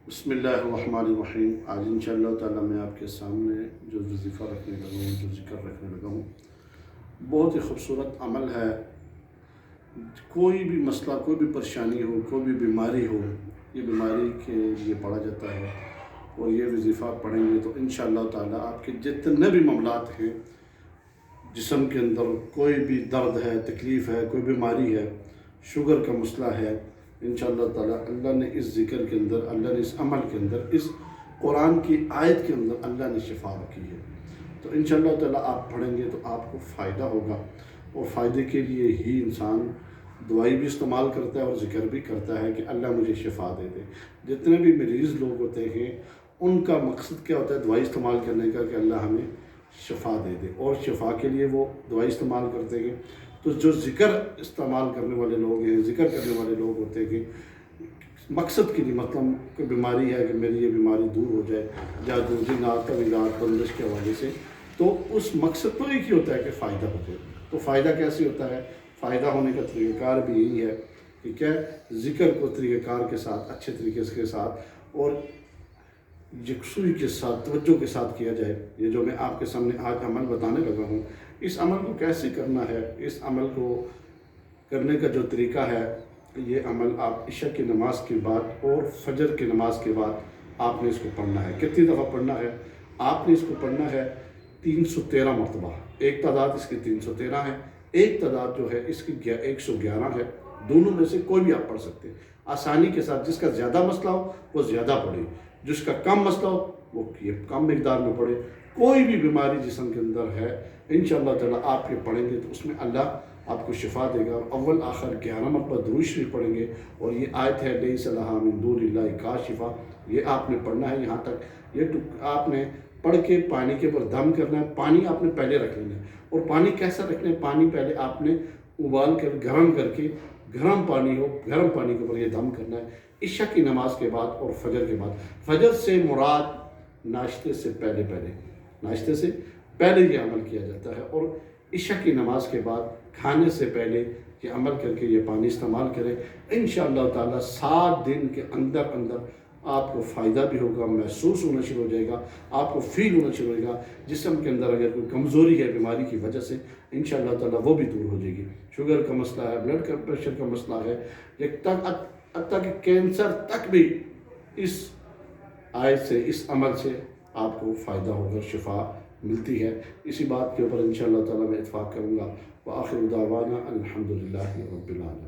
بسم اللہ الرحمن الرحیم۔ آج انشاءاللہ تعالیٰ میں آپ کے سامنے جو وظیفہ رکھنے لگا ہوں، جو ذکر رکھنے لگا ہوں، بہت ہی خوبصورت عمل ہے۔ کوئی بھی مسئلہ، کوئی بھی پریشانی ہو، کوئی بھی بیماری ہو، یہ بیماری کے لیے پڑھا جاتا ہے، اور یہ وظیفہ پڑھیں گے تو انشاءاللہ تعالیٰ آپ کے جتنے بھی معاملات ہیں، جسم کے اندر کوئی بھی درد ہے، تکلیف ہے، کوئی بیماری ہے، شوگر کا مسئلہ ہے، انشاءاللہ تعالیٰ اللہ نے اس ذکر کے اندر، اللہ نے اس عمل کے اندر، اس قرآن کی آیت کے اندر اللہ نے شفا رکھی ہے۔ تو انشاءاللہ تعالیٰ آپ پڑھیں گے تو آپ کو فائدہ ہوگا، اور فائدے کے لیے ہی انسان دوائی بھی استعمال کرتا ہے اور ذکر بھی کرتا ہے کہ اللہ مجھے شفا دے دے۔ جتنے بھی مریض لوگ ہوتے ہیں ان کا مقصد کیا ہوتا ہے دوائی استعمال کرنے کا، کہ اللہ ہمیں شفا دے دے، اور شفا کے لیے وہ دوائی استعمال کرتے ہیں۔ تو جو ذکر استعمال کرنے والے لوگ ہیں، ذکر کرنے والے لوگ ہوتے ہیں کہ مقصد کے لیے، مطلب کوئی بیماری ہے کہ میری یہ بیماری دور ہو جائے، جادو جنات تعویذات بندش کے حوالے سے، تو اس مقصد تو ایک ہی ہوتا ہے کہ فائدہ ہو جائے۔ تو فائدہ کیسے ہوتا ہے؟ فائدہ ہونے کا طریقہ کار بھی یہی ہے کہ کیا ذکر کو طریقہ کار کے ساتھ، اچھے طریقے کے ساتھ اور یکسوئی کے ساتھ، توجہ کے ساتھ کیا جائے۔ یہ جو میں آپ کے سامنے آج عمل بتانے لگا ہوں، اس عمل کو کیسے کرنا ہے، اس عمل کو کرنے کا جو طریقہ ہے، یہ عمل آپ عشاء کی نماز کے بعد اور فجر کی نماز کے بعد آپ نے اس کو پڑھنا ہے۔ کتنی دفعہ پڑھنا ہے؟ آپ نے اس کو پڑھنا ہے 313 مرتبہ۔ ایک تعداد اس کی 313 ہے، ایک تعداد جو ہے اس کی 111 ہے۔ دونوں میں سے کوئی بھی آپ پڑھ سکتے ہیں آسانی کے ساتھ۔ جس کا زیادہ مسئلہ ہو وہ زیادہ پڑھے، جس کا کم مسئلہ ہو وہ یہ کم مقدار میں پڑھے۔ کوئی بھی بیماری جسم کے اندر ہے، انشاءاللہ تعالیٰ آپ یہ پڑھیں گے تو اس میں اللہ آپ کو شفا دے گا۔ اور اول آخر 11 مرتبہ درود شریف پڑھیں گے، اور یہ آیت ہے لیس لہا من دون اللہ کاشفہ، یہ آپ نے پڑھنا ہے یہاں تک۔ یہ آپ نے پڑھ کے پانی کے اوپر دم کرنا ہے۔ پانی آپ نے پہلے رکھ لینا ہے، اور پانی کیسا رکھنا ہے؟ پانی پہلے آپ نے ابال کر گرم کر کے، گرم پانی ہو، گرم پانی کے اوپر یہ دم کرنا ہے عشاء کی نماز کے بعد اور فجر کے بعد۔ فجر سے مراد ناشتے سے پہلے، ناشتے سے پہلے یہ عمل کیا جاتا ہے، اور عشاء کی نماز کے بعد کھانے سے پہلے یہ عمل کر کے یہ پانی استعمال کریں۔ انشاءاللہ تعالیٰ 7 دن کے اندر آپ کو فائدہ بھی ہوگا، محسوس ہونا شروع ہو جائے گا، آپ کو فیل ہونا شروع ہو جائے گا۔ جسم کے اندر اگر کوئی کمزوری ہے بیماری کی وجہ سے، انشاءاللہ تعالیٰ وہ بھی دور ہو جائے گی۔ شوگر کا مسئلہ ہے، بلڈ کا پریشر کا مسئلہ ہے، حتیٰ کہ کینسر تک بھی اس آیت سے، اس عمل سے آپ کو فائدہ ہوگا، شفا ملتی ہے۔ اسی بات کے اوپر انشاءاللہ تعالیٰ میں اتفاق کروں گا۔ وآخر دعوانا الحمدللہ رب العالمین۔